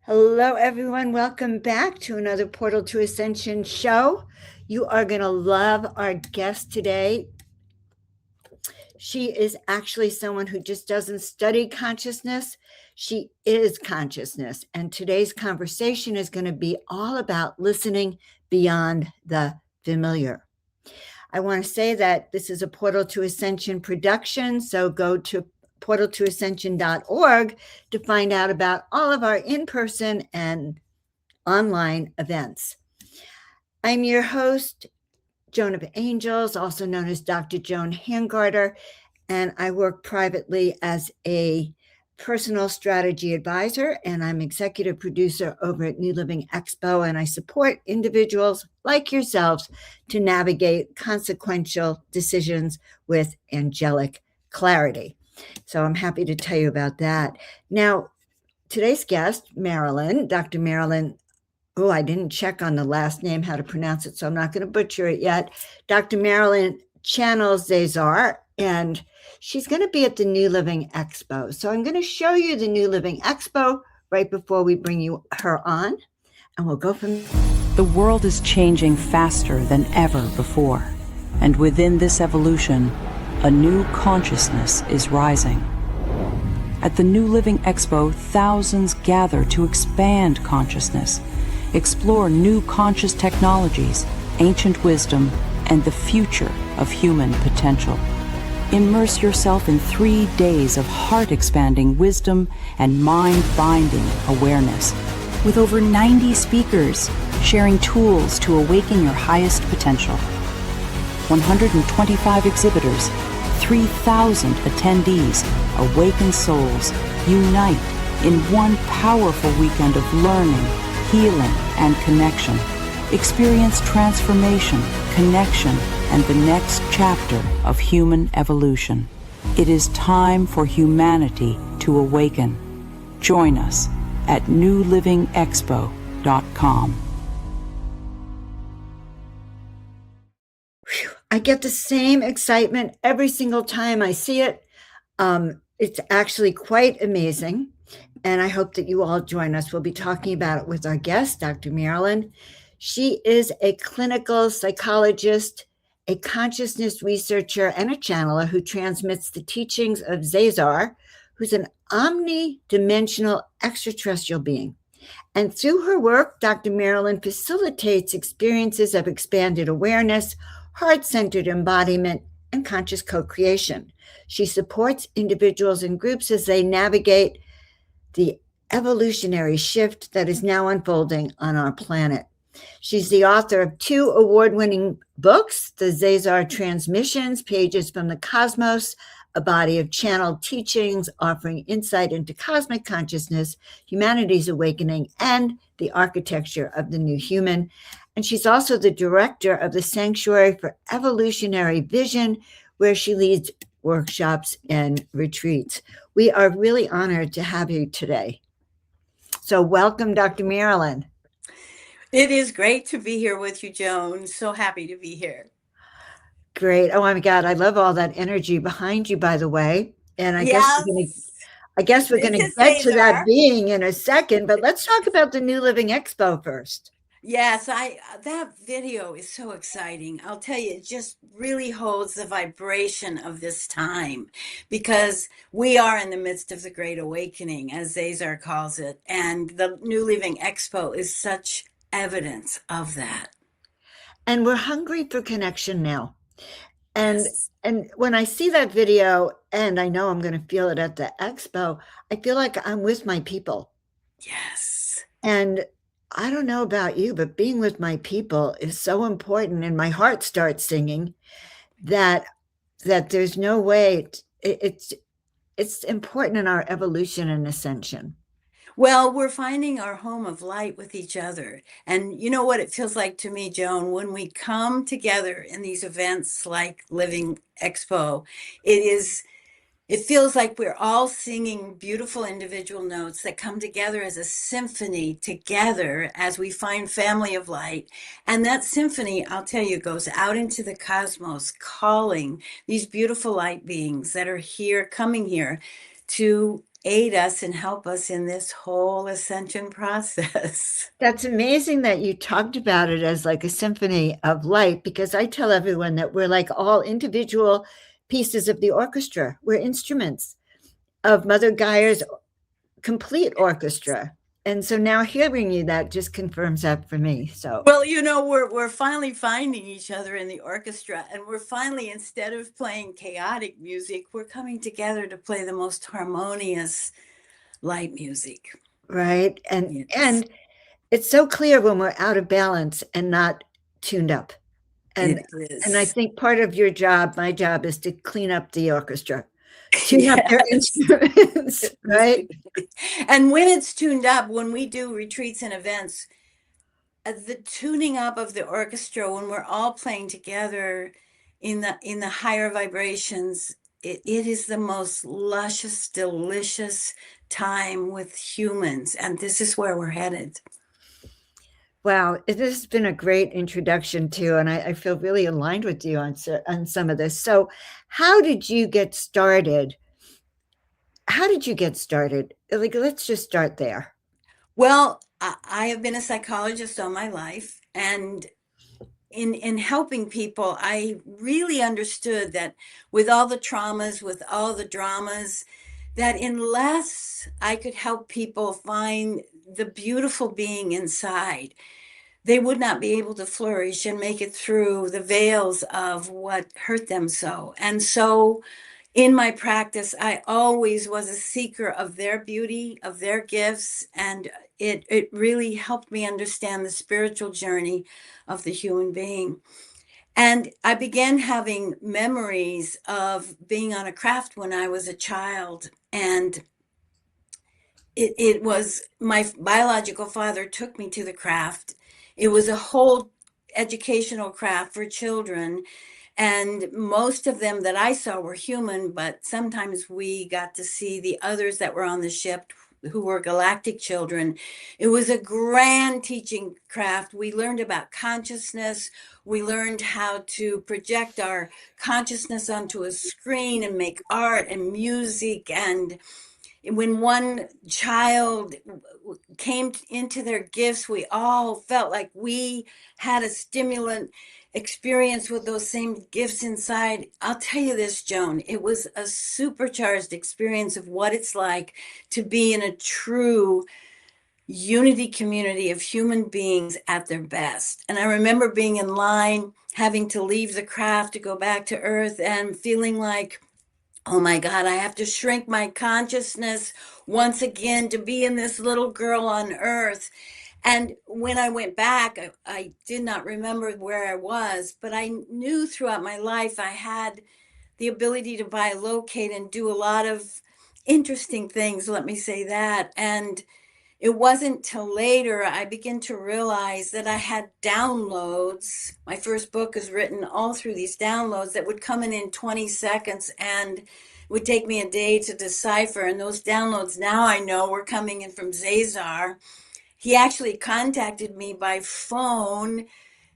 Hello, everyone. Welcome back to another Portal to Ascension show. You are going to love our guest today. She is actually someone who just doesn't study consciousness. She is consciousness. And today's conversation is going to be all about listening beyond the familiar. I want to say that this is a Portal to Ascension production, so go to portaltoascension.org to find out about all of our in-person and online events. I'm your host, Joan of Angels, also known as Dr. Joan Hangarter, and I work privately as a personal strategy advisor, and I'm executive producer over at New Living Expo, and I support individuals like yourselves to navigate consequential decisions with angelic clarity. So I'm happy to tell you about that. Now, today's guest, Marilyn, Dr. Marilyn, I didn't check on the last name, how to pronounce it, so I'm not going to butcher it yet. Dr. Marilyn channels Zazar, and she's going to be at the New Living Expo. So I'm going to show you the New Living Expo right before we bring her on, and we'll go from there. The world is changing faster than ever before, and within this evolution, a new consciousness is rising. At the New Living Expo, thousands gather to expand consciousness, explore new conscious technologies, ancient wisdom, and the future of human potential. Immerse yourself in 3 days of heart-expanding wisdom and mind-binding awareness, with over 90 speakers sharing tools to awaken your highest potential. 125 exhibitors, 3,000 attendees, awakened souls unite in one powerful weekend of learning, healing, and connection. Experience transformation, connection, and the next chapter of human evolution. It is time for humanity to awaken. Join us at newlivingexpo.com. I get the same excitement every single time I see it. It's actually quite amazing. And I hope that you all join us. We'll be talking about it with our guest, Dr. Marilyn. She is a clinical psychologist, a consciousness researcher, and a channeler who transmits the teachings of Zazar, who's an omnidimensional extraterrestrial being. And through her work, Dr. Marilyn facilitates experiences of expanded awareness, heart-centered embodiment, and conscious co-creation. She supports individuals and groups as they navigate the evolutionary shift that is now unfolding on our planet. She's the author of 2 award-winning books, The Zazar Transmissions, Pages from the Cosmos, a body of channeled teachings offering insight into cosmic consciousness, humanity's awakening, and the architecture of the new human. And she's also the director of the Sanctuary for Evolutionary Vision, where she leads workshops and retreats. We are really honored to have you today. So welcome, Dr. Marilyn. It is great to be here with you, Joan. So happy to be here. Great. Oh my God, I love all that energy behind you, by the way. And I guess we're going to get to that being in a second, but let's talk about the New Living Expo first. Yes, that video is so exciting. I'll tell you, it just really holds the vibration of this time, because we are in the midst of the Great Awakening, as Zazar calls it, and the New Living Expo is such evidence of that. And we're hungry for connection now. And Yes. And when I see that video, and I know I'm going to feel it at the expo, I feel like I'm with my people. Yes. And I don't know about you, but being with my people is so important, and my heart starts singing that there's no way it's important in our evolution and ascension. Well, we're finding our home of light with each other. And you know what it feels like to me, Joan, when we come together in these events like Living Expo, it feels like we're all singing beautiful individual notes that come together as a symphony together as we find family of light. And that symphony, I'll tell you, goes out into the cosmos, calling these beautiful light beings that are here, coming here to aid us and help us in this whole ascension process. That's amazing that you talked about it as like a symphony of light, because I tell everyone that we're like all individual pieces of the orchestra. We're instruments of Mother Gaia's complete orchestra. And so now hearing you, that just confirms that for me. So, Well, we're finally finding each other in the orchestra, and we're finally, instead of playing chaotic music, we're coming together to play the most harmonious light music. right. Yes. And it's so clear when we're out of balance and not tuned up. And It and I is. think part of your job, my job, is to clean up the orchestra, tune up their Yes. instruments, right? And when it's tuned up, when we do retreats and events, the tuning up of the orchestra, when we're all playing together in the higher vibrations, it is the most luscious, delicious time with humans, and this is where we're headed. Wow, it has been a great introduction too, and I feel really aligned with you on some of this. So, how did you get started? How did you get started? Like, let's just start there. Well, I have been a psychologist all my life, and in helping people, I really understood that with all the traumas, with all the dramas, that unless I could help people find the beautiful being inside, they would not be able to flourish and make it through the veils of what hurt them so. And so in my practice, I always was a seeker of their beauty, of their gifts, and it really helped me understand the spiritual journey of the human being. And I began having memories of being on a craft when I was a child. And it was my biological father took me to the craft. It was a whole educational craft for children. And most of them that I saw were human, but sometimes we got to see the others that were on the ship who were galactic children. It was a grand teaching craft. We learned about consciousness. We learned how to project our consciousness onto a screen and make art and music. And when one child came into their gifts, we all felt like we had a stimulant experience with those same gifts inside. I'll tell you this, Joan, it was a supercharged experience of what it's like to be in a true unity community of human beings at their best. And I remember being in line, having to leave the craft to go back to Earth and feeling like, oh my God, I have to shrink my consciousness once again to be in this little girl on Earth. And when I went back, I did not remember where I was, but I knew throughout my life I had the ability to bilocate and do a lot of interesting things, let me say that. And it wasn't till later I began to realize that I had downloads. My first book is written all through these downloads that would come in 20 seconds and it would take me a day to decipher. And those downloads now I know were coming in from Zazar. He actually contacted me by phone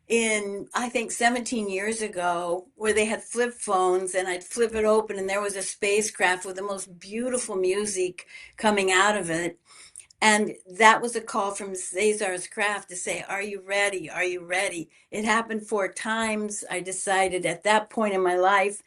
in, I think, 17 years ago, where they had flip phones, and I'd flip it open and there was a spacecraft with the most beautiful music coming out of it. And that was a call from Zazar's craft to say, are you ready? Are you ready? It happened 4 times. I decided at that point in my life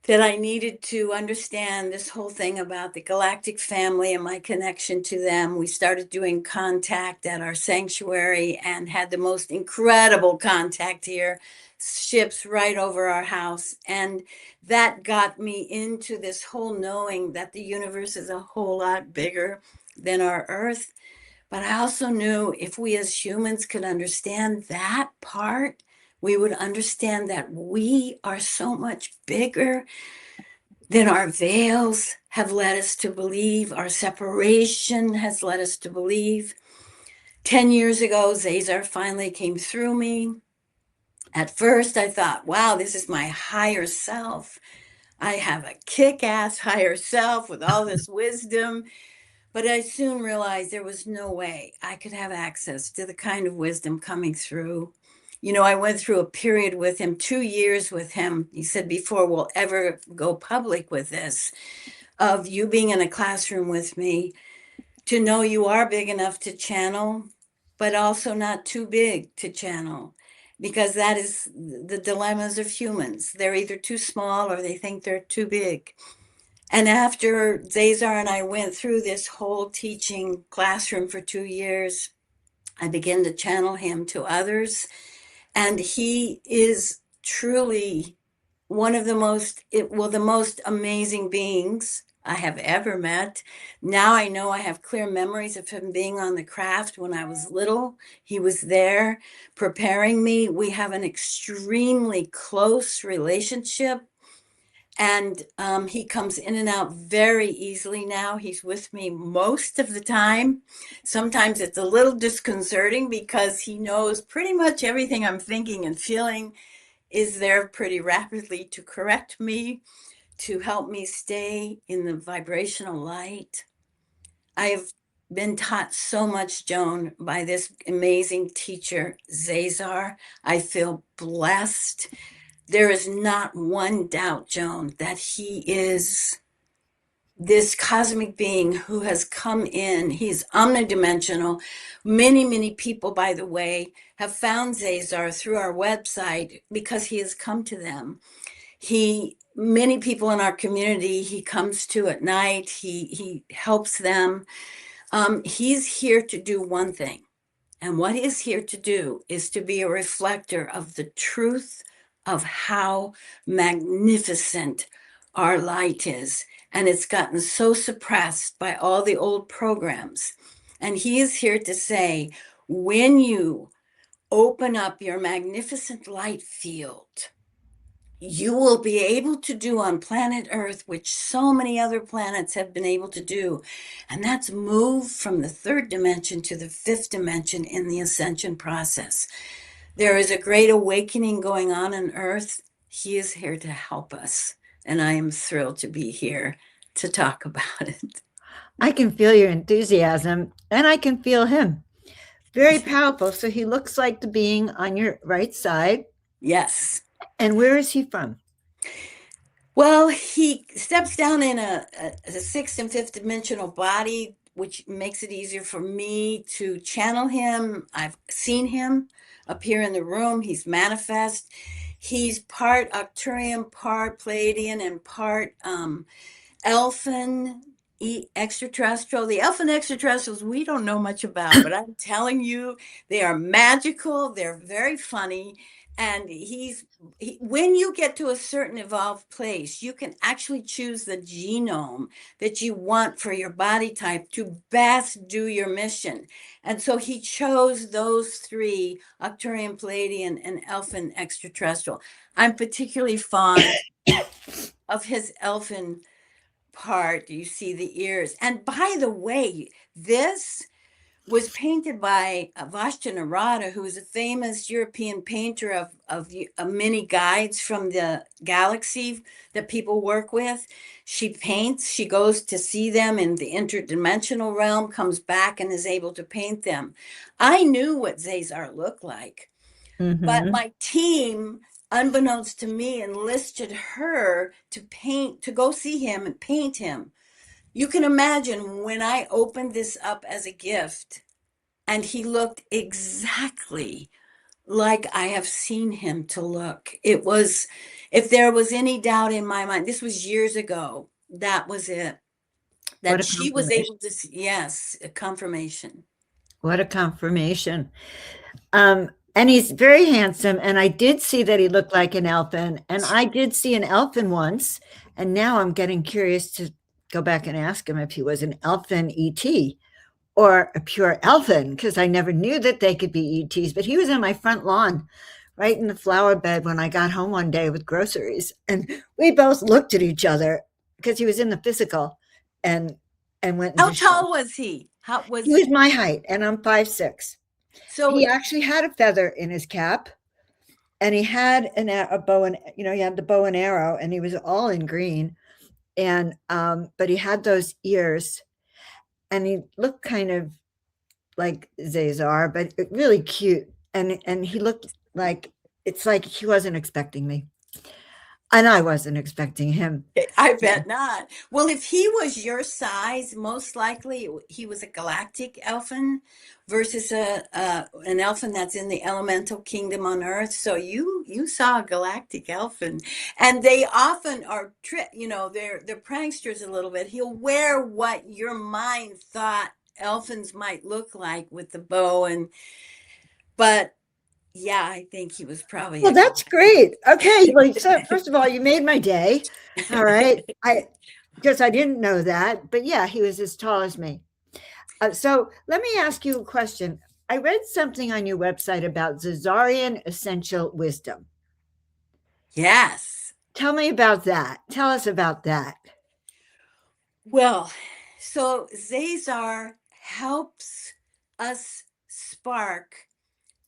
that I needed to understand this whole thing about the galactic family and my connection to them. We started doing contact at our sanctuary and had the most incredible contact here, ships right over our house. And that got me into this whole knowing that the universe is a whole lot bigger than our Earth. But I also knew if we as humans could understand that part, we would understand that we are so much bigger than our veils have led us to believe, our separation has led us to believe. 10 years ago, Zazar finally came through me. At first, I thought, wow, this is my higher self. I have a kick-ass higher self with all this wisdom. But I soon realized there was no way I could have access to the kind of wisdom coming through. I went through a period with him, 2 years with him. He said, before we'll ever go public with this, of you being in a classroom with me to know you are big enough to channel, but also not too big to channel, because that is the dilemmas of humans. They're either too small or they think they're too big. And after Zazar and I went through this whole teaching classroom for 2 years, I began to channel him to others. And he is truly one of the most amazing beings I have ever met. Now I know I have clear memories of him being on the craft when I was little. He was there preparing me. We have an extremely close relationship. And he comes in and out very easily now. He's with me most of the time. Sometimes it's a little disconcerting because he knows pretty much everything I'm thinking and feeling, is there pretty rapidly to correct me, to help me stay in the vibrational light. I have been taught so much, Joan, by this amazing teacher, Zazar. I feel blessed. There is not one doubt, Joan, that he is this cosmic being who has come in. He's omnidimensional. Many, many people, by the way, have found Zazar through our website because he has come to them. Many people in our community, he comes to at night. He helps them. He's here to do one thing. And what he's here to do is to be a reflector of the truth of how magnificent our light is. And it's gotten so suppressed by all the old programs. And he is here to say, when you open up your magnificent light field, you will be able to do on planet Earth, which so many other planets have been able to do. And that's move from the third dimension to the fifth dimension in the ascension process. There is a great awakening going on Earth. He is here to help us. And I am thrilled to be here to talk about it. I can feel your enthusiasm and I can feel him. Very powerful. So he looks like the being on your right side. Yes. And where is he from? Well, he steps down in a sixth and fifth dimensional body, which makes it easier for me to channel him. I've seen him appear in the room. He's manifest. He's part Arcturian, part Pleiadian, and part elfin, extraterrestrial. The elfin extraterrestrials we don't know much about, but I'm telling you, they are magical. They're very funny. And when you get to a certain evolved place, you can actually choose the genome that you want for your body type to best do your mission. And so he chose those three, Arcturian, Pleiadian, and elfin extraterrestrial. I'm particularly fond of his elfin part. You see the ears. And by the way, this was painted by Vashta Narada, who is a famous European painter of many guides from the galaxy that people work with. She paints, she goes to see them in the interdimensional realm, comes back and is able to paint them. I knew what Zazar looked like, but my team, unbeknownst to me, enlisted her to paint, to go see him and paint him. You can imagine when I opened this up as a gift, and he looked exactly like I have seen him to look. It was, if there was any doubt in my mind, this was years ago, that was it. That she was able to see, yes, a confirmation. What a confirmation. And he's very handsome. And I did see that he looked like an elfin. And I did see an elfin once. And now I'm getting curious to go back and ask him if he was an elfin ET or a pure elfin, because I never knew that they could be ETs. But he was on my front lawn, right in the flower bed when I got home one day with groceries. And we both looked at each other because he was in the physical and went. How tall was he? He was my height, and I'm 5'6". So he actually had a feather in his cap, and he had a bow, and he had the bow and arrow, and he was all in green, and but he had those ears, and he looked kind of like Zazar, but really cute, and he looked like, it's like he wasn't expecting me. And I wasn't expecting him. I bet not. Well, if he was your size, most likely he was a galactic elfin versus an elfin that's in the elemental kingdom on Earth. So you saw a galactic elfin, and they often are they're pranksters a little bit. He'll wear what your mind thought elfins might look like with the bow, but yeah, I think he was probably Well, a that's great. Okay. Well, so first of all, you made my day. All right. Because I didn't know that, but yeah, he was as tall as me. So let me ask you a question. I read something on your website about Zazarian essential wisdom. Yes. Tell me about that. Tell us about that. Well, so Zazar helps us spark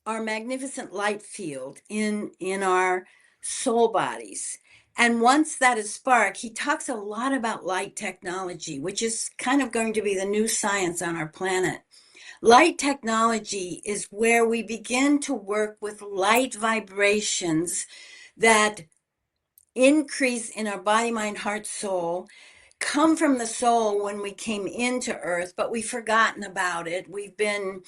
our magnificent light field in our soul bodies. And once that is sparked, he talks a lot about light technology, which is kind of going to be the new science on our planet. Light technology is where we begin to work with light vibrations that increase in our body, mind, heart, soul, come from the soul when we came into Earth, but we've forgotten about it. We've been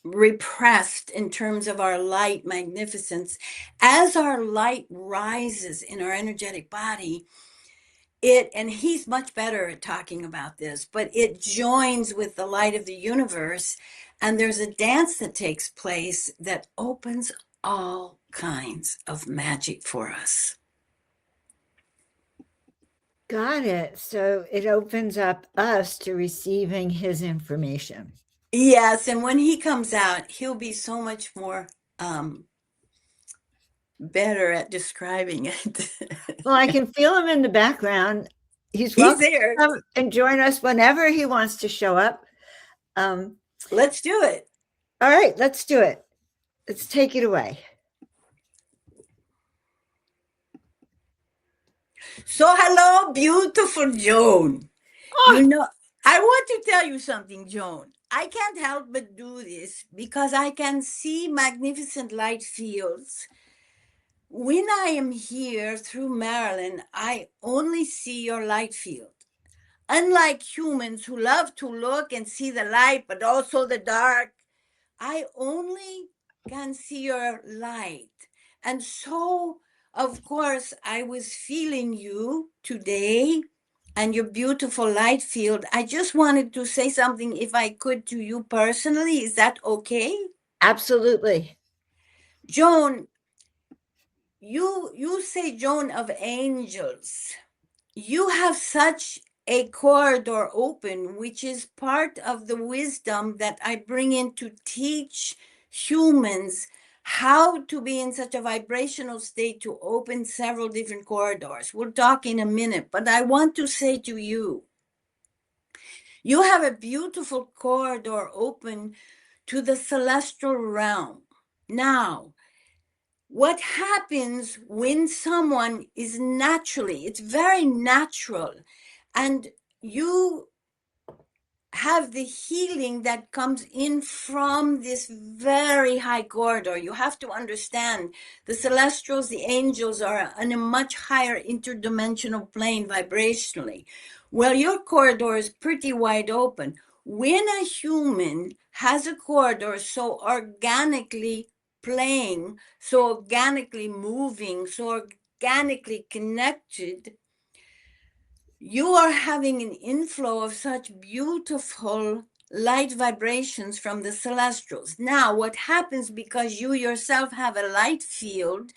repressed in terms of our light magnificence. As our light rises in our energetic body, and he's much better at talking about this, but it joins with the light of the universe, and there's a dance that takes place that opens all kinds of magic for us. Got it. So it opens up us to receiving his information. Yes, and when he comes out, he'll be so much more better at describing it. Well, I can feel him in the background. He's He's welcome there. to come and join us whenever he wants to show up. Let's do it. All right, let's do it. Let's take it away. So, hello, beautiful Joan. Oh, I want to tell you something, Joan. I can't help but do this because I can see magnificent light fields. When I am here through Marilyn, I only see your light field. Unlike humans who love to look and see the light, but also the dark, I only can see your light. And so, of course, I was feeling you today and your beautiful light field. I just wanted to say something, if I could, to you personally. Is that okay? absolutely. Joan, you say, Joan of angels. You have such a corridor open, which is part of the wisdom that I bring in to teach humans how to be in such a vibrational state to open several different corridors. We'll talk in a minute, but I want to say to you, you have a beautiful corridor open to the celestial realm. Now, what happens when someone is naturally, it's very natural, and you have the healing that comes in from this very high corridor. You have to understand the celestials, the angels are on a much higher interdimensional plane vibrationally. Well, your corridor is pretty wide open. When a human has a corridor so organically playing, so organically moving, so organically connected, you are having an inflow of such beautiful light vibrations from the celestials. Now, what happens, because you yourself have a light field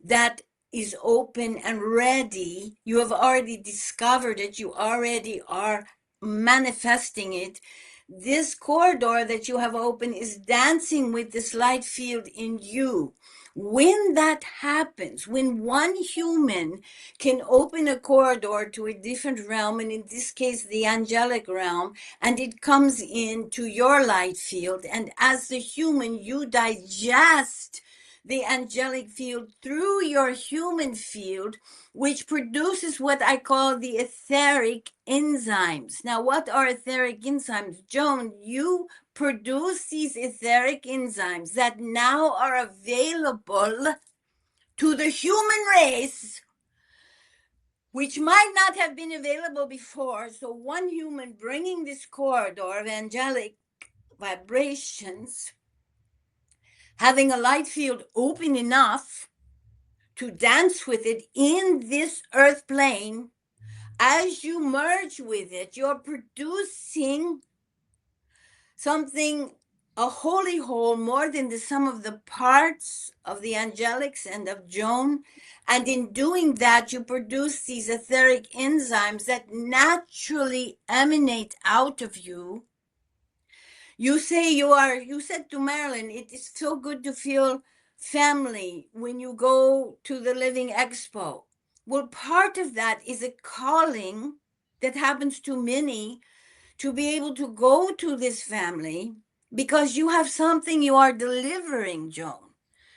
that is open and ready, you have already discovered it, you already are manifesting it. This corridor that you have open is dancing with this light field in you. When that happens, when one human can open a corridor to a different realm, and in this case, the angelic realm, and it comes into your light field, and as the human, you digest the angelic field through your human field, which produces what I call the etheric enzymes. Now, what are etheric enzymes? Joan, you produce these etheric enzymes that now are available to the human race which might not have been available before. So one human bringing this corridor of angelic vibrations, having a light field open enough to dance with it in this earth plane. As you merge with it, you're producing something, a holy whole, more than the sum of the parts of the angelics and of Joan. And in doing that, you produce these etheric enzymes that naturally emanate out of you. You said to Marilyn, it is so good to feel family when you go to the Living Expo. Well, part of that is a calling that happens to many to be able to go to this family because you have something you are delivering, Joan.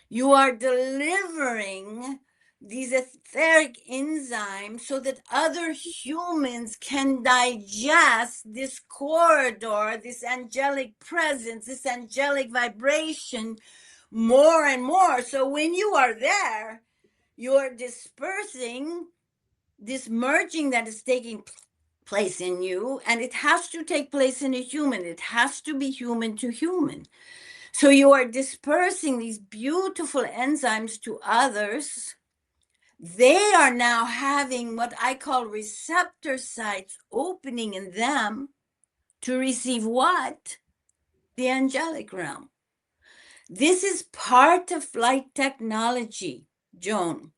You are delivering these etheric enzymes so that other humans can digest this corridor, this angelic presence, this angelic vibration more and more. So when you are there, you're dispersing this merging that is taking place in you, and it has to take place in a human. It has to be human to human. So you are dispersing these beautiful enzymes to others. They are now having what I call receptor sites opening in them to receive what? The angelic realm. This is part of flight technology, Joan,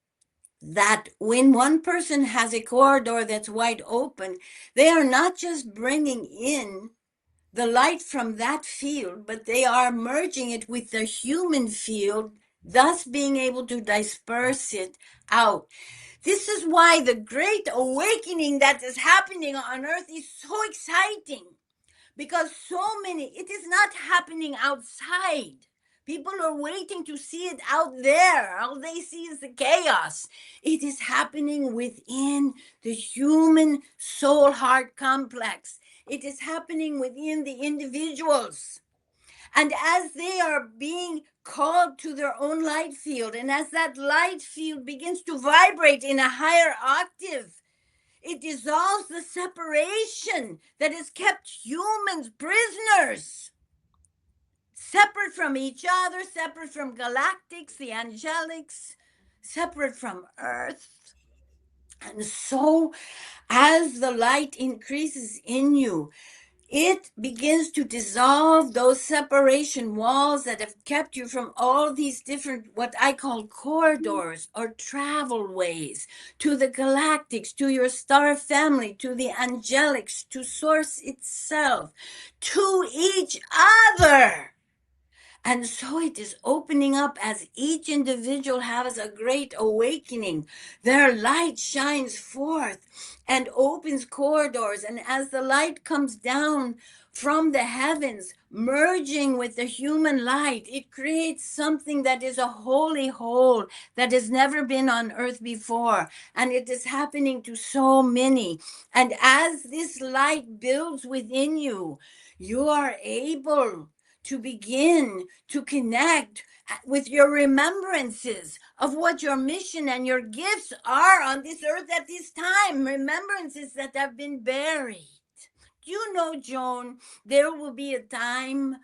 that when one person has a corridor that's wide open, they are not just bringing in the light from that field, but they are merging it with the human field, thus being able to disperse it out. This is why the great awakening that is happening on earth is so exciting, because it is not happening outside. People are waiting to see it out there. All they see is the chaos. It is happening within the human soul heart complex. It is happening within the individuals. And as they are being called to their own light field, and as that light field begins to vibrate in a higher octave, it dissolves the separation that has kept humans prisoners, separate from each other, separate from galactics, the angelics, separate from earth. And so as the light increases in you, it begins to dissolve those separation walls that have kept you from all these different, what I call corridors or travel ways, to the galactics, to your star family, to the angelics, to source itself, to each other. And so it is opening up as each individual has a great awakening. Their light shines forth and opens corridors. And as the light comes down from the heavens, merging with the human light, it creates something that is a holy whole that has never been on earth before. And it is happening to so many. And as this light builds within you, you are able to begin to connect with your remembrances of what your mission and your gifts are on this earth at this time, remembrances that have been buried. You know, Joan, there will be a time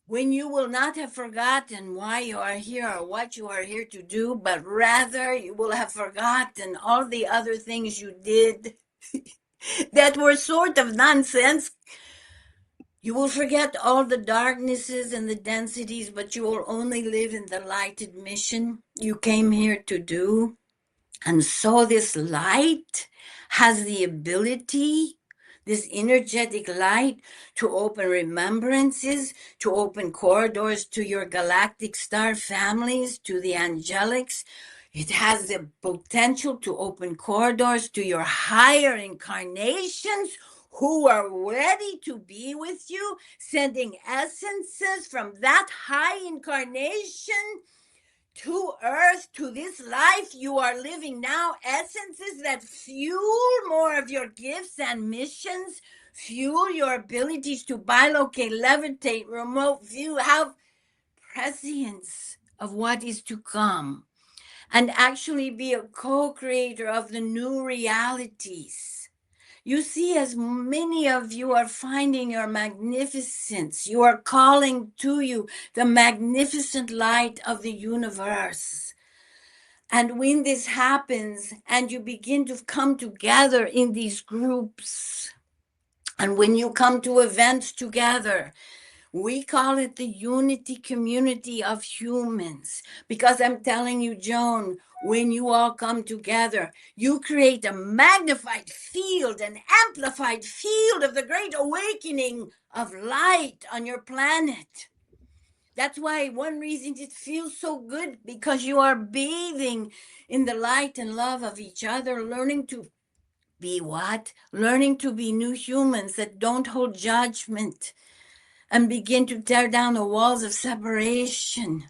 when you will not have forgotten why you are here or what you are here to do, but rather you will have forgotten all the other things you did that were sort of nonsense. You will forget all the darknesses and the densities, but you will only live in the lighted mission you came here to do. And so this light has the ability, this energetic light, to open remembrances, to open corridors to your galactic star families, to the angelics. It has the potential to open corridors to your higher incarnations who are ready to be with you, sending essences from that high incarnation to earth, to this life you are living now, essences that fuel more of your gifts and missions, fuel your abilities to bilocate, levitate, remote view, have prescience of what is to come. and actually be a co-creator of the new realities. You see, as many of you are finding your magnificence, you are calling to you the magnificent light of the universe. And when this happens and you begin to come together in these groups, and when you come to events together, we call it the unity community of humans. Because I'm telling you, Joan, when you all come together, you create a magnified field, an amplified field of the great awakening of light on your planet. That's why one reason it feels so good, because you are bathing in the light and love of each other, learning to be what? Learning to be new humans that don't hold judgment, and begin to tear down the walls of separation,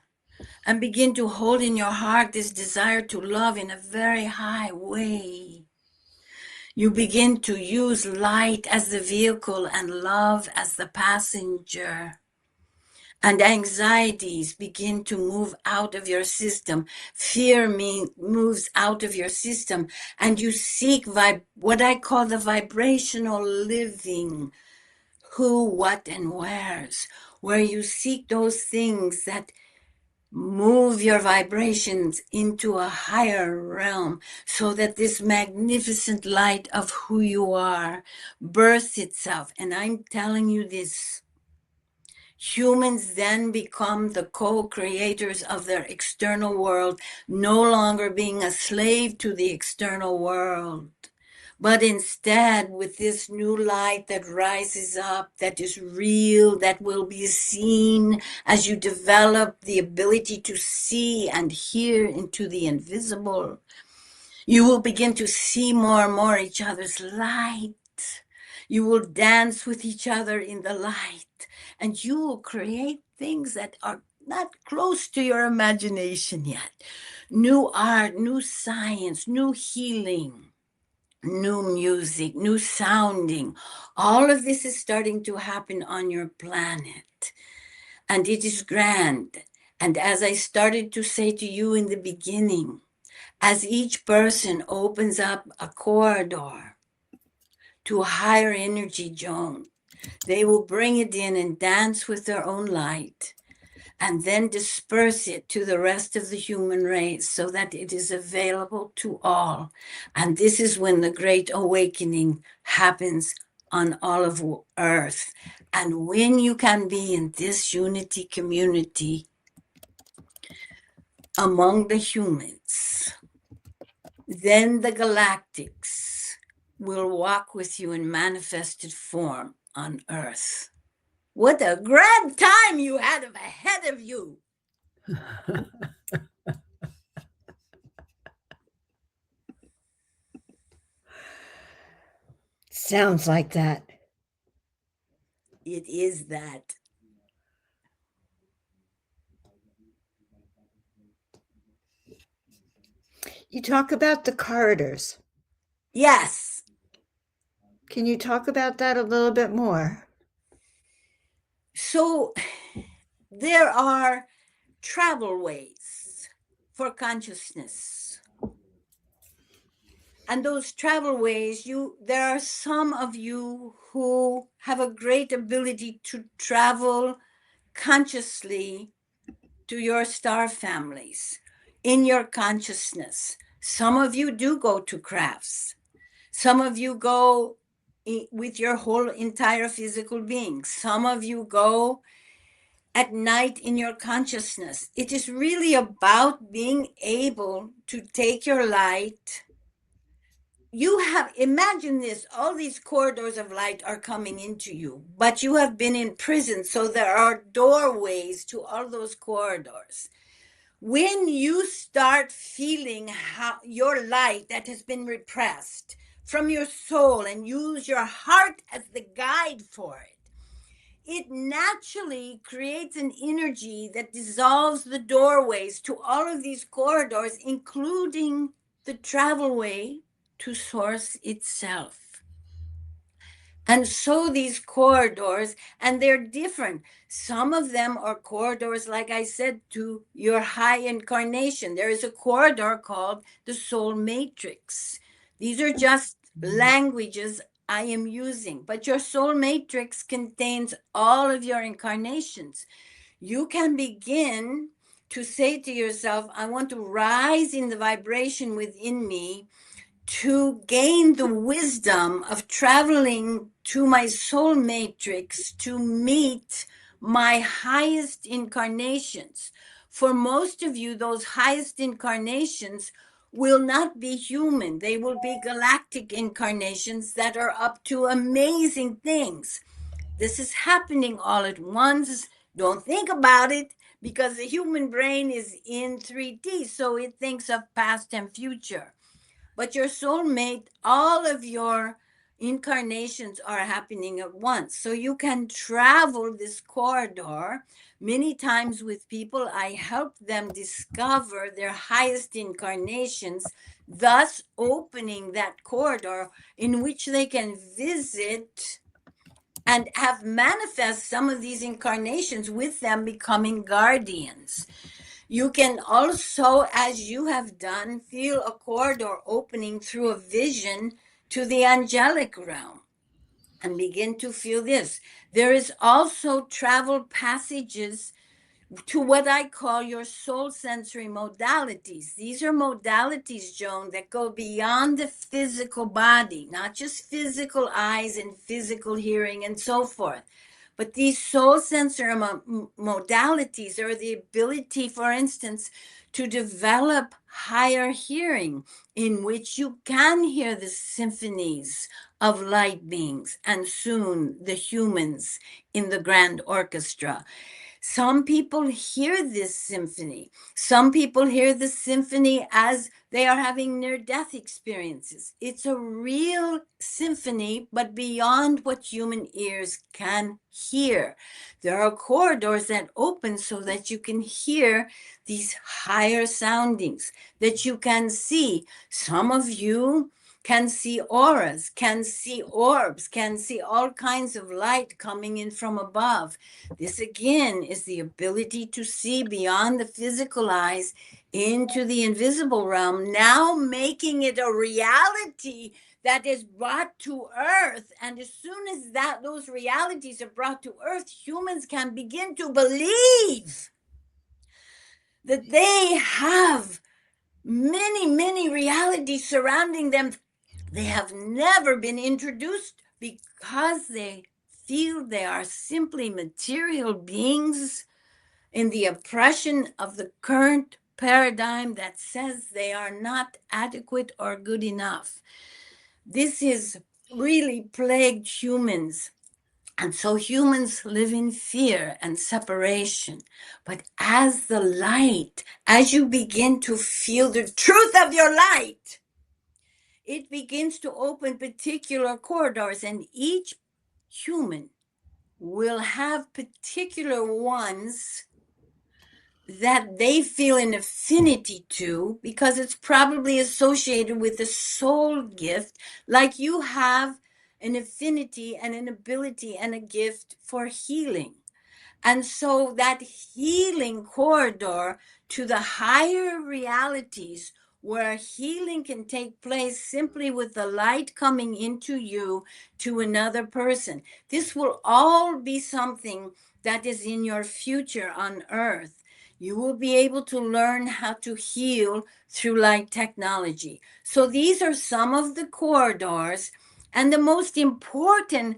and begin to hold in your heart this desire to love in a very high way. You begin to use light as the vehicle and love as the passenger. And anxieties begin to move out of your system. Fear moves out of your system. And you seek what I call the vibrational living. Who, what, and where's. Where you seek those things that move your vibrations into a higher realm, so that this magnificent light of who you are births itself. And I'm telling you this. Humans then become the co-creators of their external world, no longer being a slave to the external world, but instead with this new light that rises up, that is real, that will be seen as you develop the ability to see and hear into the invisible. You will begin to see more and more each other's light. You will dance with each other in the light, and you will create things that are not close to your imagination yet. New art, new science, new healing, new music, new sounding. All of this is starting to happen on your planet, and it is grand. And as I started to say to you in the beginning, as each person opens up a corridor to a higher energy, Joan, they will bring it in and dance with their own light, and then disperse it to the rest of the human race so that it is available to all. And this is when the great awakening happens on all of Earth. And when you can be in this unity community among the humans, then the galactics will walk with you in manifested form on Earth. What a grand time you had ahead of you. Sounds like that. It is that. You talk about the corridors. Yes. Can you talk about that a little bit more? So there are travel ways for consciousness. And those travel ways, there are some of you who have a great ability to travel consciously to your star families in your consciousness. Some of you do go to crafts. Some of you go with your whole entire physical being. Some of you go at night in your consciousness. It is really about being able to take your light. Imagine this, all these corridors of light are coming into you, but you have been in prison, so there are doorways to all those corridors. When you start feeling how your light that has been repressed from your soul, and use your heart as the guide for it, it naturally creates an energy that dissolves the doorways to all of these corridors, including the travel way to source itself. And so these corridors, and they're different. Some of them are corridors, like I said, to your high incarnation. There is a corridor called the soul matrix. These are just languages I am using, but your soul matrix contains all of your incarnations. You can begin to say to yourself, I want to rise in the vibration within me to gain the wisdom of traveling to my soul matrix to meet my highest incarnations. For most of you, those highest incarnations will not be human. They will be galactic incarnations that are up to amazing things. This is happening all at once. Don't think about it, because the human brain is in 3D, so it thinks of past and future. But your soulmate, all of your incarnations are happening at once. So you can travel this corridor many times with people. I help them discover their highest incarnations, thus opening that corridor in which they can visit and have manifest some of these incarnations with them becoming guardians. You can also, as you have done, feel a corridor opening through a vision to the angelic realm and begin to feel this. There is also travel passages to what I call your soul sensory modalities. These are modalities, Joan, that go beyond the physical body, not just physical eyes and physical hearing and so forth. But these soul sensory modalities are the ability, for instance, to develop higher hearing, in which you can hear the symphonies of light beings and soon the humans in the grand orchestra. Some people hear this symphony. Some people hear the symphony as they are having near-death experiences. It's a real symphony, but beyond what human ears can hear. There are corridors that open so that you can hear these higher soundings, that you can see. Some of you can see auras, can see orbs, can see all kinds of light coming in from above. This again is the ability to see beyond the physical eyes into the invisible realm, now making it a reality that is brought to earth. And as soon as those realities are brought to earth, humans can begin to believe that they have many, many realities surrounding them. They have never been introduced, because they feel they are simply material beings in the oppression of the current paradigm that says they are not adequate or good enough. This has really plagued humans. And so humans live in fear and separation. But as the light, as you begin to feel the truth of your light, it begins to open particular corridors, and each human will have particular ones that they feel an affinity to, because it's probably associated with a soul gift, like you have an affinity and an ability and a gift for healing. And so that healing corridor to the higher realities, where healing can take place simply with the light coming into you to another person. This will all be something that is in your future on earth. You will be able to learn how to heal through light technology. So these are some of the corridors, and the most important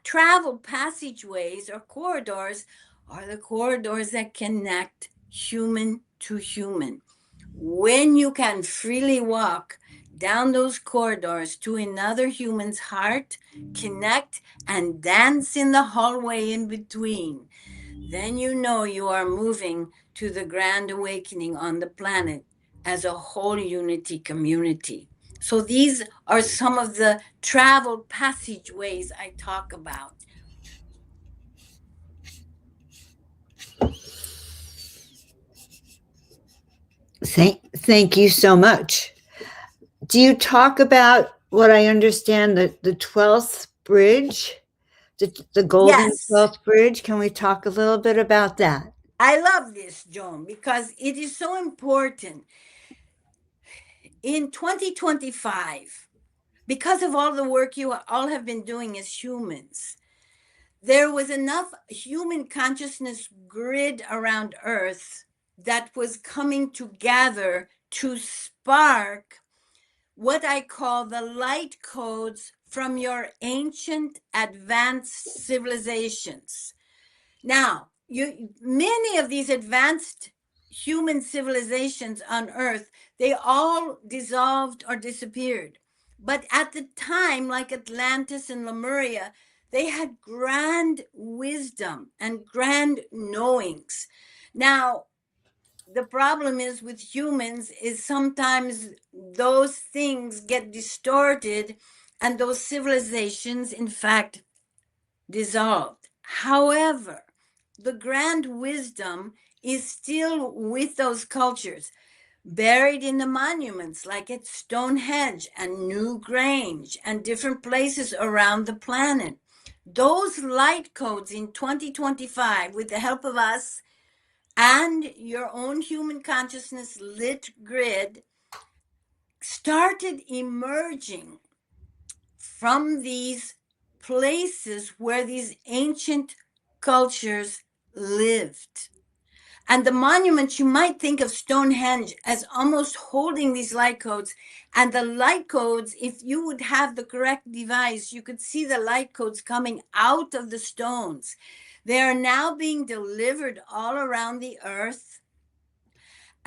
travel passageways or corridors are the corridors that connect human to human. When you can freely walk down those corridors to another human's heart, connect and dance in the hallway in between, then you know you are moving to the grand awakening on the planet as a whole unity community. So these are some of the travel passageways I talk about. Thank you so much. Do you talk about what I understand, the 12th bridge, the golden Yes, 12th bridge. Can we talk a little bit about that? I love this, Joan, because it is so important. In 2025, because of all the work you all have been doing as humans, there was enough human consciousness grid around Earth that was coming together to spark what I call the light codes from your ancient advanced civilizations. Now, many of these advanced human civilizations on Earth, they all dissolved or disappeared. But at the time, like Atlantis and Lemuria, they had grand wisdom and grand knowings. Now, the problem is with humans is sometimes those things get distorted and those civilizations, in fact, dissolved. However, the grand wisdom is still with those cultures, buried in the monuments like at Stonehenge and New Grange and different places around the planet. Those light codes in 2025, with the help of us and your own human consciousness lit grid, started emerging from these places where these ancient cultures lived. And the monuments, you might think of Stonehenge as almost holding these light codes. And the light codes, if you would have the correct device, you could see the light codes coming out of the stones. They are now being delivered all around the earth.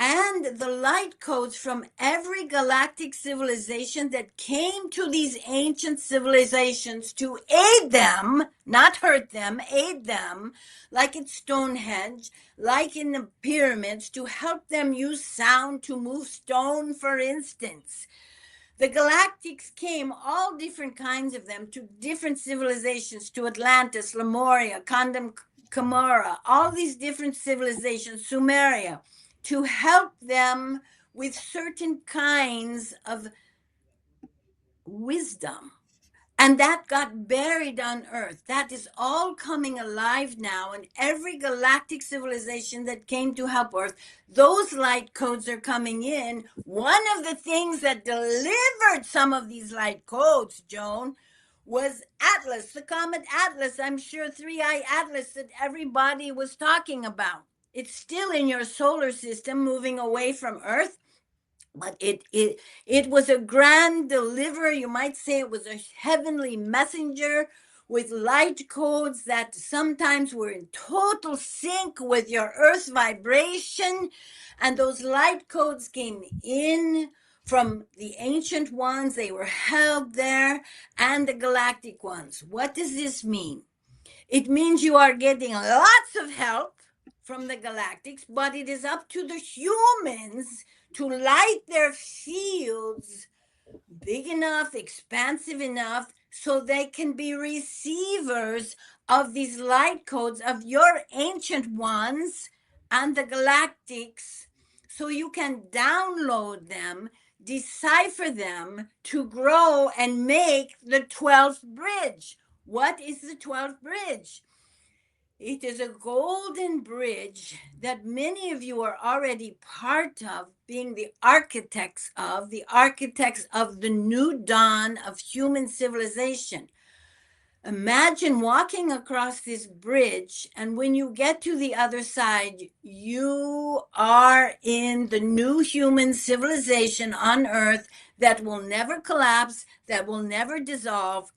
And the light codes from every galactic civilization that came to these ancient civilizations to aid them, not hurt them, aid them, like at Stonehenge, like in the pyramids, to help them use sound to move stone, for instance. The galactics came, all different kinds of them, to different civilizations, to Atlantis, Lemuria, Kandam, Camorra, all these different civilizations, Sumeria, to help them with certain kinds of wisdom. And that got buried on Earth. That is all coming alive now. And every galactic civilization that came to help Earth, those light codes are coming in. One of the things that delivered some of these light codes, Joan, was Atlas, the comet Atlas. I'm sure 3-eye Atlas that everybody was talking about. It's still in your solar system, moving away from Earth. But it was a grand deliverer. You might say it was a heavenly messenger with light codes that sometimes were in total sync with your Earth's vibration. And those light codes came in from the ancient ones. They were held there, and the galactic ones. What does this mean? It means you are getting lots of help from the galactics, but it is up to the humans to light their fields big enough, expansive enough, so they can be receivers of these light codes of your ancient ones and the galactics, so you can download them, decipher them to grow and make the 12th bridge. What is the 12th bridge? It is a golden bridge that many of you are already part of, being the architects of the new dawn of human civilization. Imagine walking across this bridge, and when you get to the other side, you are in the new human civilization on Earth that will never collapse, that will never dissolve,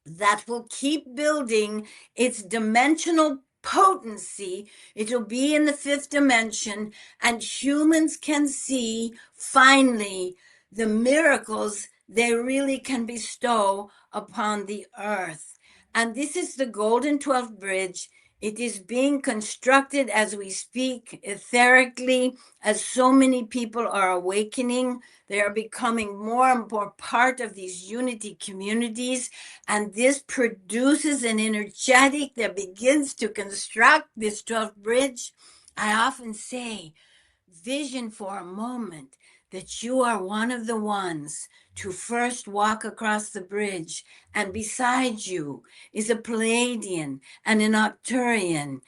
that will keep building its dimensional potency. It'll be in the 5th dimension, and humans can see finally the miracles they really can bestow upon the earth. And this is the Golden 12th Bridge. It is being constructed as we speak, etherically, as so many people are awakening. They are becoming more and more part of these unity communities. And this produces an energetic that begins to construct this 12th bridge. I often say, vision for a moment that you are one of the ones to first walk across the bridge, and beside you is a Palladian and an Octurian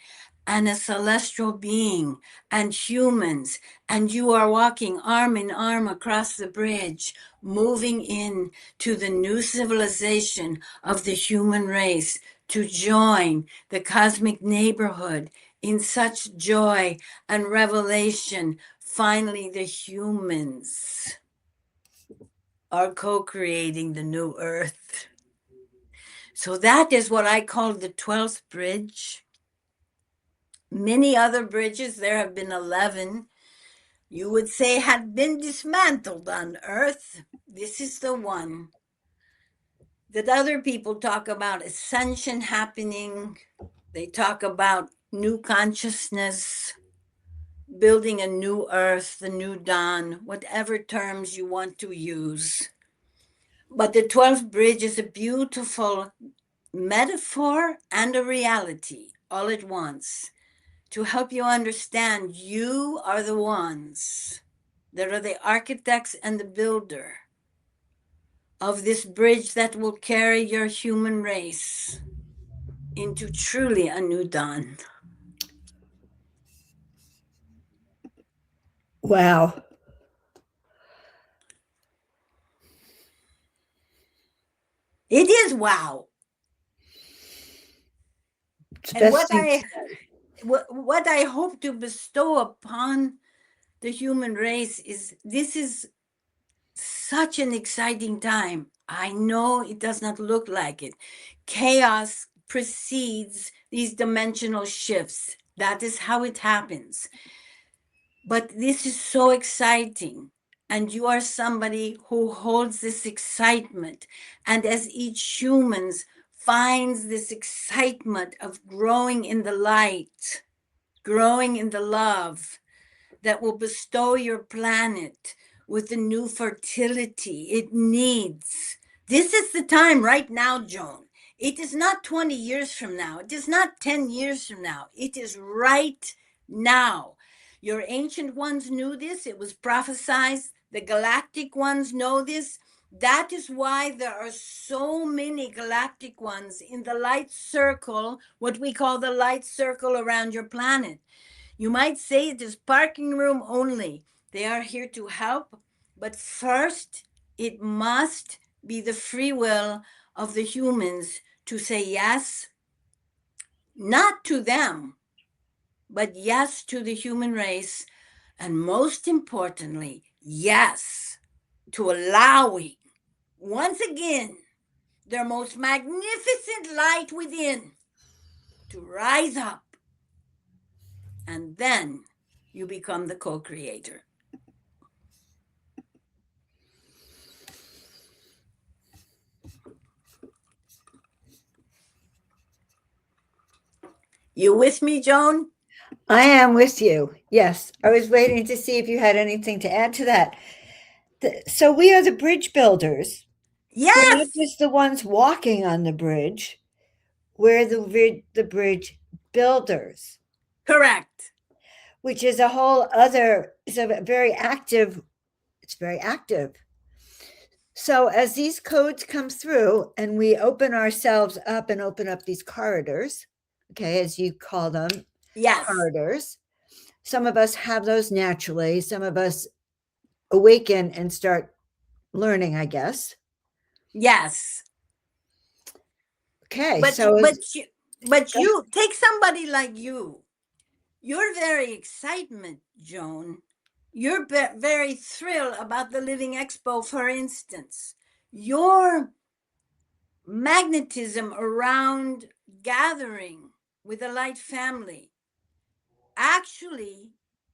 and a celestial being and humans, and you are walking arm in arm across the bridge, moving in to the new civilization of the human race, to join the cosmic neighborhood in such joy and revelation. Finally, the humans are co-creating the new earth. So that is what I call the 12th bridge. Many other bridges, there have been 11, you would say had been dismantled on Earth. This is the one that other people talk about ascension happening. They talk about new consciousness, building a new earth, the new dawn, whatever terms you want to use. But the 12th bridge is a beautiful metaphor and a reality all at once, to help you understand you are the ones that are the architects and the builder of this bridge that will carry your human race into truly a new dawn. Wow. It is wow. It's the And best thing. what I hope to bestow upon the human race is, this is such an exciting time. I know it does not look like it. Chaos precedes these dimensional shifts. That is how it happens. But this is so exciting. And you are somebody who holds this excitement. And as each human finds this excitement of growing in the light, growing in the love that will bestow your planet with the new fertility it needs. This is the time right now, Joan. It is not 20 years from now. It is not 10 years from now. It is right now. Your ancient ones knew this. It was prophesied. The galactic ones know this. That is why there are so many galactic ones in the light circle, what we call the light circle around your planet. You might say it is parking room only. They are here to help, but first it must be the free will of the humans to say yes, not to them, but yes to the human race, and most importantly, yes to allowing, once again, their most magnificent light within to rise up, and then you become the co-creator. You with me, Joan? I am with you. Yes. I was waiting to see if you had anything to add to that. So we are the bridge builders. We're not Yes, just the ones walking on the bridge. We're the bridge builders, correct. which is a whole other, it's a very active, it's very active. So as these codes come through and we open ourselves up and open up these corridors, okay, as you call them, Yes, corridors, some of us have those naturally, some of us awaken and start learning, I guess. yes. Okay, But so you take somebody like you. Your very excitement, Joan. You're very thrilled about the Living Expo, for instance. Your magnetism around gathering with the Light family actually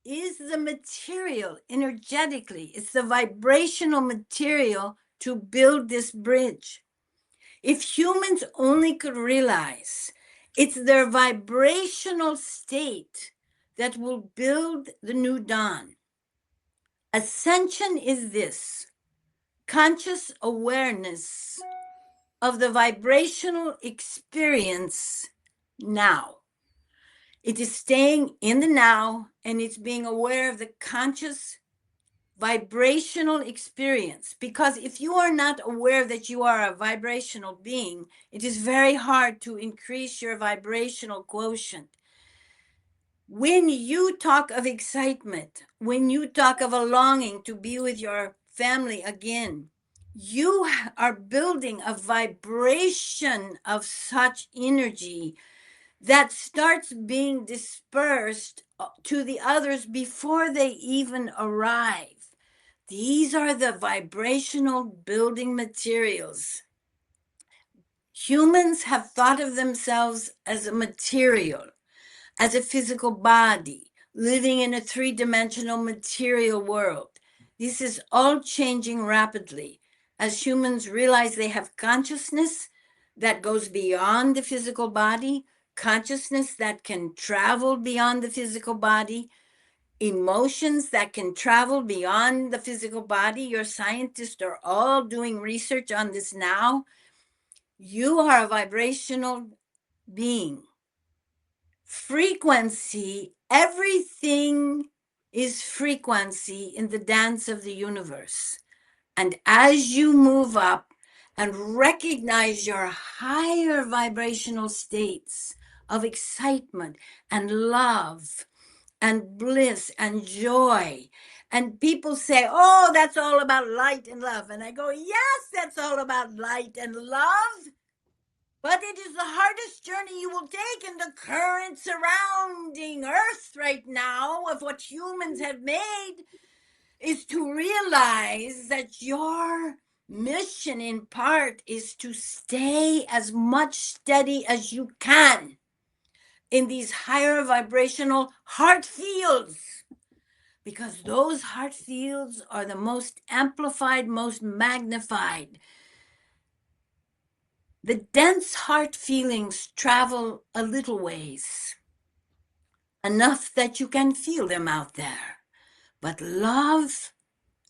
is the material energetically, it's the vibrational material to build this bridge. If humans only could realize it's their vibrational state that will build the new dawn. Ascension is this conscious awareness of the vibrational experience now. It is staying in the now, and it's being aware of the conscious vibrational experience. Because if you are not aware that you are a vibrational being, it is very hard to increase your vibrational quotient. When you talk of excitement, when you talk of a longing to be with your family again, you are building a vibration of such energy that starts being dispersed to the others before they even arrive. These are the vibrational building materials. Humans have thought of themselves as a material, as a physical body, living in a three-dimensional material world. This is all changing rapidly as humans realize they have consciousness that goes beyond the physical body, consciousness that can travel beyond the physical body, emotions that can travel beyond the physical body. Your scientists are all doing research on this now. You are a vibrational being. Frequency, everything is frequency in the dance of the universe. And as you move up and recognize your higher vibrational states of excitement and love and bliss and joy, and people say, oh, that's all about light and love. And I go, yes, that's all about light and love. But it is the hardest journey you will take in the current surrounding Earth right now of what humans have made, is to realize that your mission in part is to stay as much steady as you can in these higher vibrational heart fields, because those heart fields are the most amplified, most magnified. The dense heart feelings travel a little ways, enough that you can feel them out there. But love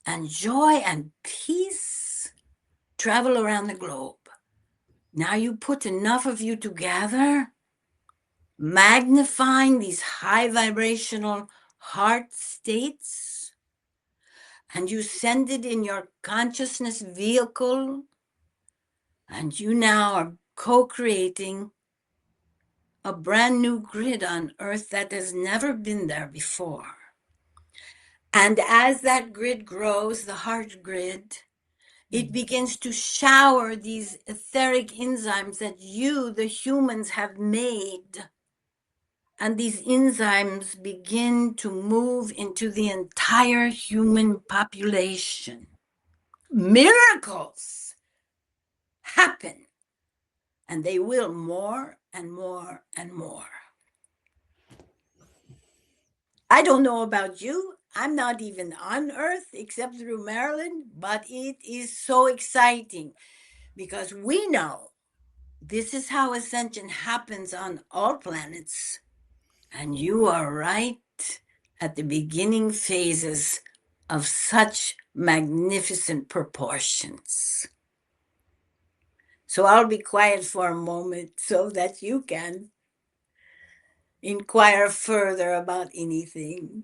and joy and peace travel around the globe. Now you put enough of you together, magnifying these high vibrational heart states, and you send it in your consciousness vehicle, and you now are co-creating a brand new grid on Earth that has never been there before. And as that grid grows, the heart grid, it begins to shower these etheric enzymes that you, the humans, have made. And these enzymes begin to move into the entire human population. Miracles happen, and they will more and more and more. I don't know about you. I'm not even on Earth except through Marilyn, but it is so exciting because we know this is how ascension happens on all planets. And you are right at the beginning phases of such magnificent proportions. So I'll be quiet for a moment so that you can inquire further about anything.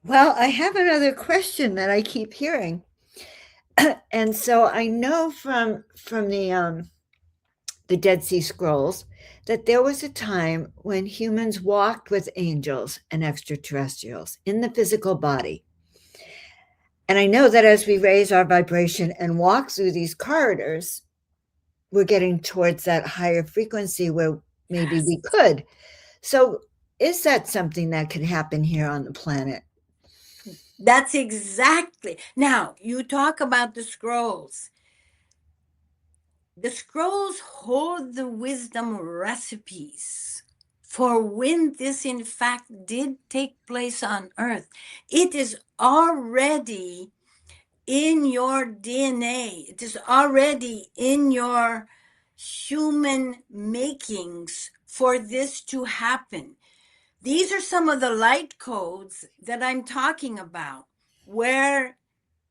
Well, I have another question that I keep hearing. And so I know from the Dead Sea Scrolls that there was a time when humans walked with angels and extraterrestrials in the physical body. And I know that as we raise our vibration and walk through these corridors, we're getting towards that higher frequency where maybe we could. So is that something that could happen here on the planet? That's exactly. Now, you talk about the scrolls. The scrolls hold the wisdom recipes for when this in fact did take place on Earth. It is already in your DNA. It is already in your human makings for this to happen. These are some of the light codes that I'm talking about, where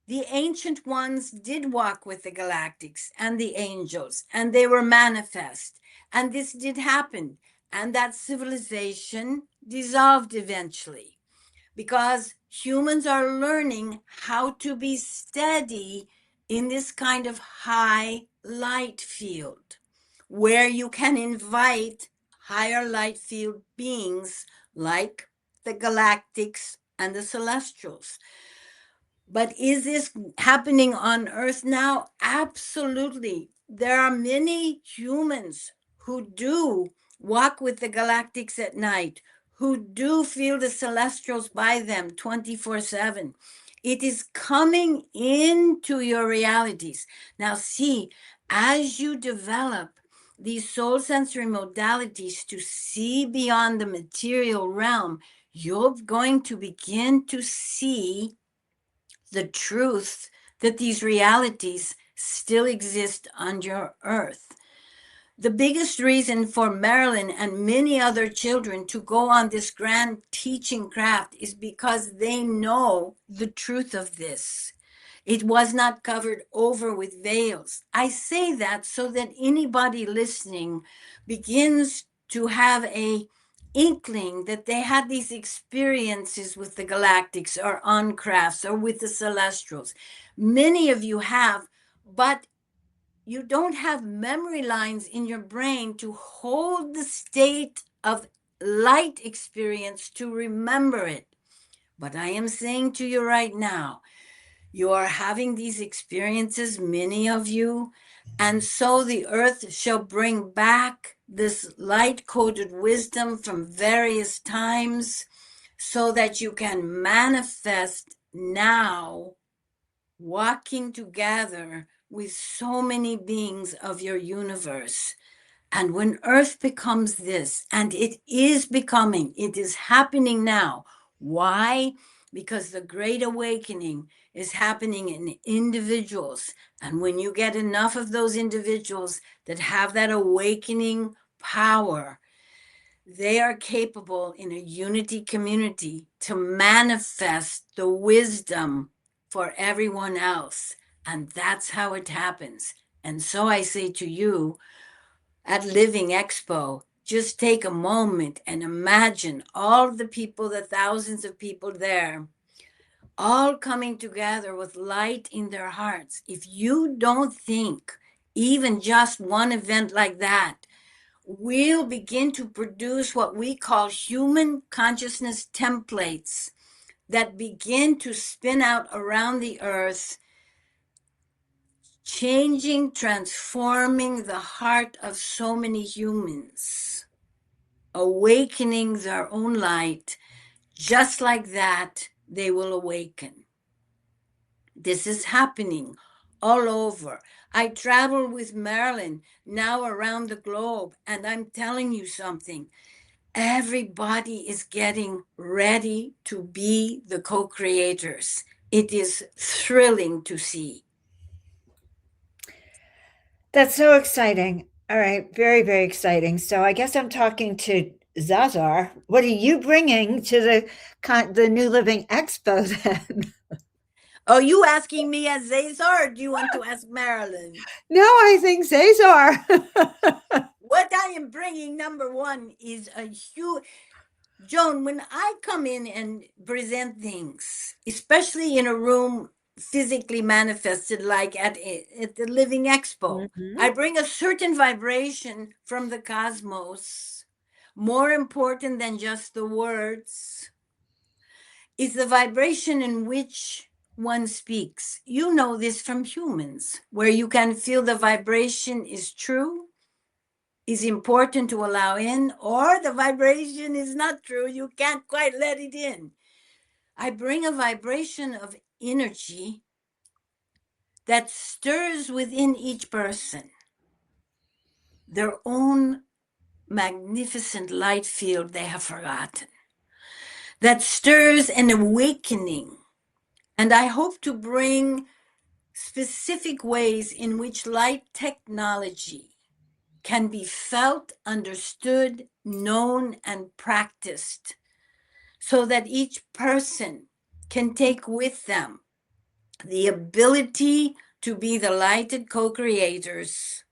the ancient ones did walk with the galactics and the angels, and they were manifest. And this did happen. And that civilization dissolved eventually because humans are learning how to be steady in this kind of high light field where you can invite higher light field beings like the galactics and the celestials. But is this happening on Earth now? Absolutely. There are many humans who do walk with the galactics at night, who do feel the celestials by them 24/7. It is coming into your realities. Now, see, as you develop these soul sensory modalities to see beyond the material realm, you're going to begin to see the truth that these realities still exist on your earth. The biggest reason for Marilyn and many other children to go on this grand teaching craft is because they know the truth of this. It was not covered over with veils. I say that so that anybody listening begins to have a inkling that they had these experiences with the galactics or on crafts or with the celestials. Many of you have, but you don't have memory lines in your brain to hold the state of light experience to remember it. But I am saying to you right now, you are having these experiences, many of you, and so the earth shall bring back this light coded wisdom from various times so that you can manifest now, walking together with so many beings of your universe. And when Earth becomes this, and it is becoming, it is happening now. Why? Because the Great Awakening is happening in individuals. And when you get enough of those individuals that have that awakening power, they are capable in a unity community to manifest the wisdom for everyone else. And that's how it happens. And so I say to you, at Living Expo, just take a moment and imagine all of the people, the thousands of people there, all coming together with light in their hearts. If you don't think even just one event like that will begin to produce what we call human consciousness templates that begin to spin out around the earth, changing, transforming the heart of so many humans, awakening their own light, just like that, they will awaken. This is happening all over. I travel with Marilyn now around the globe, and I'm telling you something. Everybody is getting ready to be the co-creators. It is thrilling to see. That's so exciting. All right, very, very exciting. So I guess I'm talking to Zazar. What are you bringing to the New Living Expo then? Are you asking me as Zazar, or do you want to ask Marilyn? No, I think Zazar. What I am bringing, number one, is a huge. Joan, when I come in and present things, especially in a room physically manifested like at the Living Expo, I bring a certain vibration from the cosmos. More important than just the words is the vibration in which one speaks. You know this from humans, where you can feel the vibration is true, is important to allow in, or the vibration is not true. You can't quite let it in. I bring a vibration of energy that stirs within each person their own magnificent light field they have forgotten, that stirs an awakening. And I hope to bring specific ways in which light technology can be felt, understood, known, and practiced so that each person can take with them the ability to be the lighted co-creators,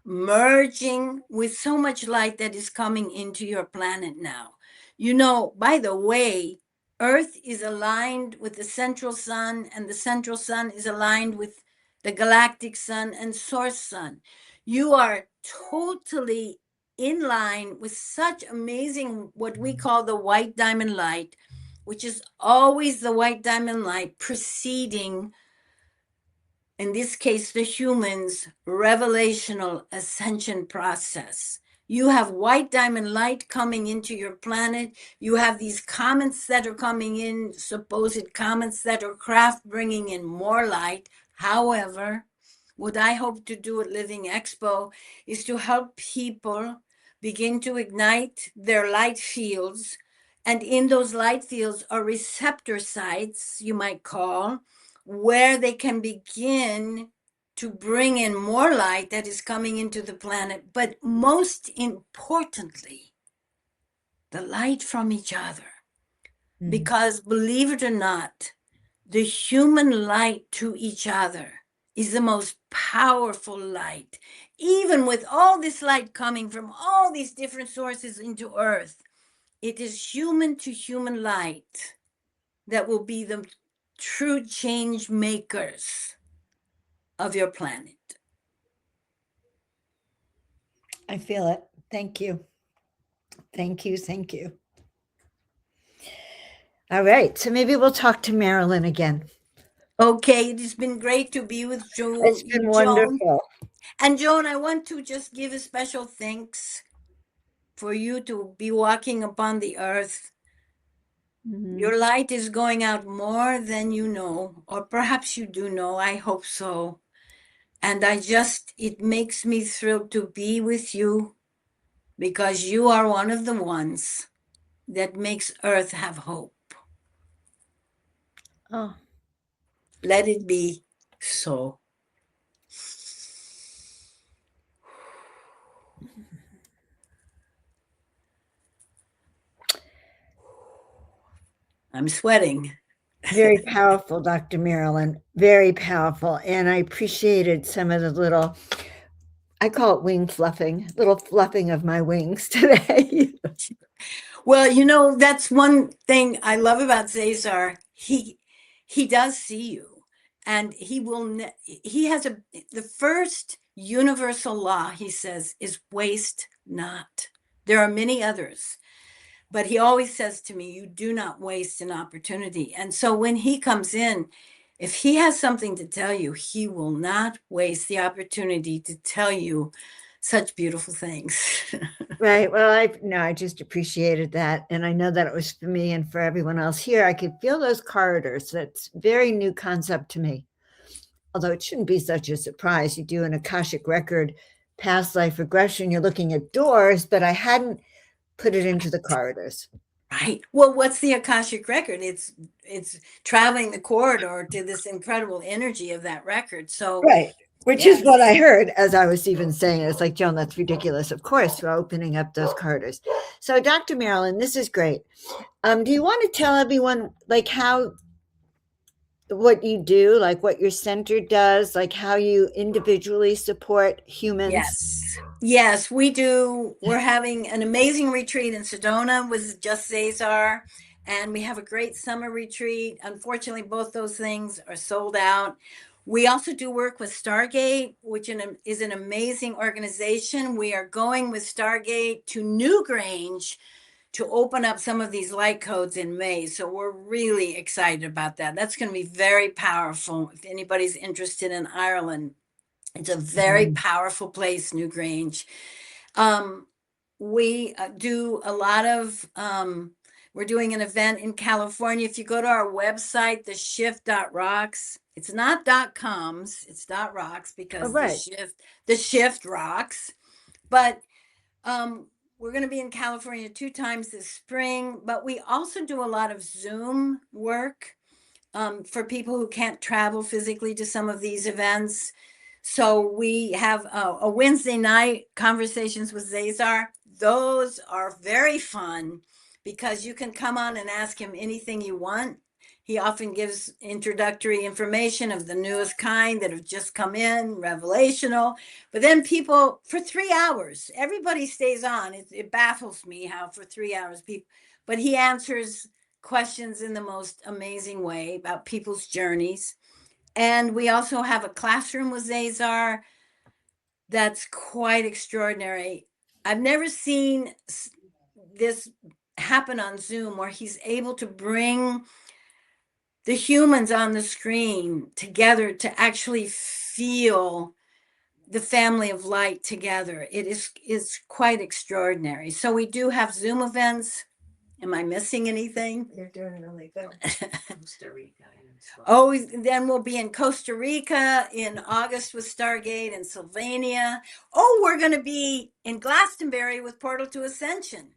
merging with so much light that is coming into your planet now. You know, by the way, Earth is aligned with the central sun, and the central sun is aligned with the galactic sun and source sun. You are totally in line with such amazing, what we call the white diamond light, which is always the white diamond light preceding, in this case, the human's revelational ascension process. You have white diamond light coming into your planet. You have these comets that are coming in, supposed comets that are craft bringing in more light. However, what I hope to do at Living Expo is to help people begin to ignite their light fields. And in those light fields are receptor sites, you might call, where they can begin to bring in more light that is coming into the planet, but most importantly, the light from each other. Because believe it or not, the human light to each other is the most powerful light. Even with all this light coming from all these different sources into Earth, it is human to human light that will be the true change makers of your planet. I feel it. Thank you. Thank you. Thank you. All right. So maybe we'll talk to Marilyn again. Okay, it has been great to be with Joan. It's been wonderful. And Joan, I want to just give a special thanks for you to be walking upon the earth. Your light is going out more than you know, or perhaps you do know. I hope so. And it makes me thrilled to be with you because you are one of the ones that makes Earth have hope. Oh, Let it be so. I'm sweating. very powerful, Dr. Marilyn. Very powerful. And I appreciated some of the little, I call it wing fluffing, little fluffing of my wings today. Well, that's one thing I love about Zazar. He does see you, and he has the first universal law, he says, is waste not. There are many others, but he always says to me, you do not waste an opportunity. And so when he comes in, if he has something to tell you, he will not waste the opportunity to tell you such beautiful things. Right. Well, I just appreciated that. And I know that it was for me and for everyone else here. I could feel those corridors. That's very new concept to me. Although it shouldn't be such a surprise. You do an Akashic record, past life regression, you're looking at doors, but I hadn't put it into the corridors. Right. Well, what's the Akashic record? It's traveling the corridor to this incredible energy of that record. So right. Which is what I heard as I was even saying it. It's like, Joan, that's ridiculous. Of course, we're opening up those corridors. So, Dr. Marilyn, this is great. Do you want to tell everyone like what you do, like what your center does, like how you individually support humans? Yes, we do. We're having an amazing retreat in Sedona with just Zazar, and we have a great summer retreat. Unfortunately, both those things are sold out. We also do work with Stargate, which is an amazing organization. We are going with Stargate to Newgrange to open up some of these light codes in May. So we're really excited about that. That's going to be very powerful. If anybody's interested in Ireland, it's a very powerful place, Newgrange. We do a lot of, we're doing an event in California. If you go to our website, theshift.rocks, it's not .coms, it's .rocks because the shift rocks. But we're going to be in California 2 times this spring, but we also do a lot of Zoom work for people who can't travel physically to some of these events. So we have a Wednesday night conversations with Zazar. Those are very fun because you can come on and ask him anything you want. He often gives introductory information of the newest kind that have just come in, revelational. But then people, for 3 hours, everybody stays on. It baffles me how for 3 hours people, but he answers questions in the most amazing way about people's journeys. And we also have a classroom with Zazar that's quite extraordinary. I've never seen this happen on Zoom, where he's able to bring the humans on the screen together to actually feel the family of light together. It is quite extraordinary. So we do have Zoom events. Am I missing anything? You're doing really good. Costa Rica. Oh, then we'll be in Costa Rica in August with Stargate and Sylvania. Oh, we're going to be in Glastonbury with Portal to Ascension.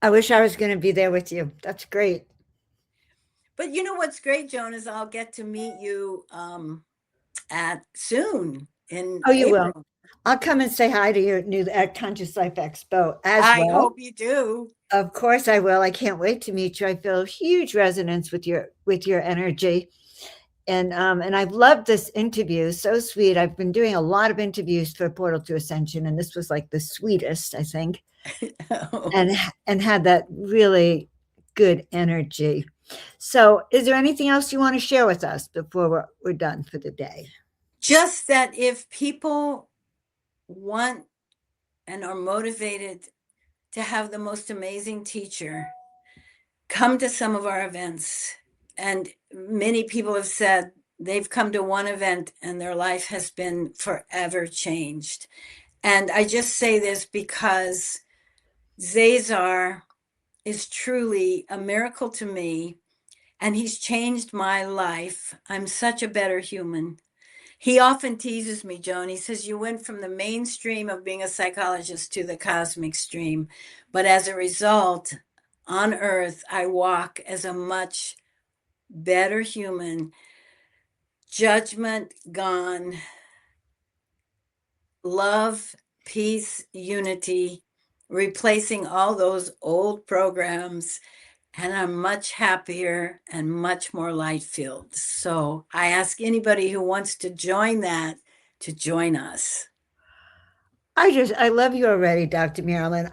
I wish I was going to be there with you. That's great. But you know what's great, Joan, is I'll get to meet you at soon in Oh, you April. will. I'll come and say hi to you at Conscious Life Expo as I well. hope you do. Of course I will. I can't wait to meet you. I feel huge resonance with your energy. And I've loved this interview. So sweet. I've been doing a lot of interviews for Portal to Ascension, and this was like the sweetest, I think. and had that really good energy. So is there anything else you want to share with us before we're done for the day? Just that if people want and are motivated to have the most amazing teacher, come to some of our events. And many people have said they've come to one event and their life has been forever changed. And I just say this because Zazar is truly a miracle to me, and he's changed my life. I'm such a better human. He often teases me, Joan. He says, you went from the mainstream of being a psychologist to the cosmic stream. But as a result, on Earth, I walk as a much better human. Judgment gone. Love, peace, unity, replacing all those old programs. And I'm much happier and much more light filled. So I ask anybody who wants to join that to join us. I love you already, Dr. Marilyn.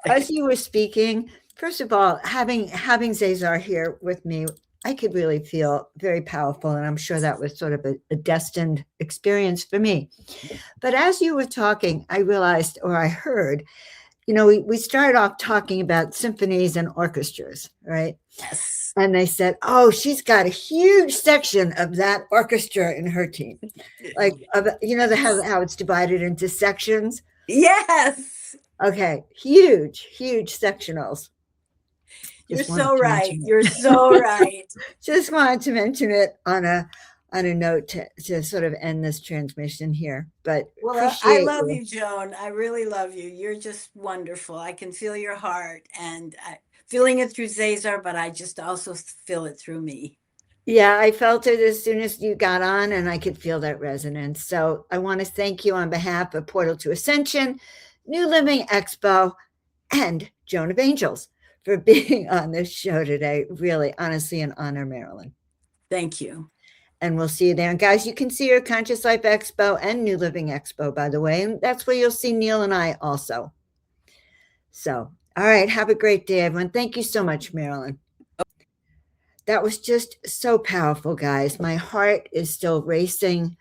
As you were speaking, first of all, having Zazar here with me, I could really feel very powerful. And I'm sure that was sort of a destined experience for me. But as you were talking, I realized, or I heard, we started off talking about symphonies and orchestras, right? Yes. And they said, oh, she's got a huge section of that orchestra in her team. Like, how it's divided into sections? Yes. Okay. Huge sectionals. You're so right. You're so right. Just wanted to mention it on a note to sort of end this transmission here. But I love you, Joan. I really love you. You're just wonderful. I can feel your heart, and feeling it through Zazar, but I just also feel it through me. Yeah, I felt it as soon as you got on, and I could feel that resonance. So I want to thank you on behalf of Portal to Ascension, New Living Expo, and Joan of Angels for being on this show today. Really, honestly, an honor, Marilyn. Thank you. And we'll see you there. And guys, you can see your Conscious Life Expo and New Living Expo, by the way. And that's where you'll see Neil and I also. So, all right. Have a great day, everyone. Thank you so much, Marilyn. That was just so powerful, guys. My heart is still racing.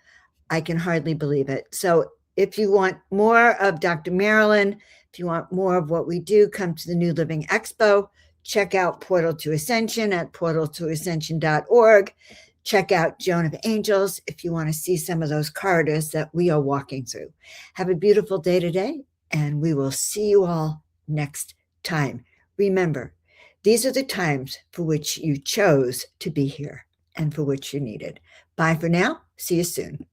I can hardly believe it. So if you want more of Dr. Marilyn, if you want more of what we do, come to the New Living Expo. Check out Portal to Ascension at portaltoascension.org. Check out Joan of Angels if you want to see some of those corridors that we are walking through. Have a beautiful day today, and we will see you all next time. Remember, these are the times for which you chose to be here and for which you're needed. Bye for now. See you soon.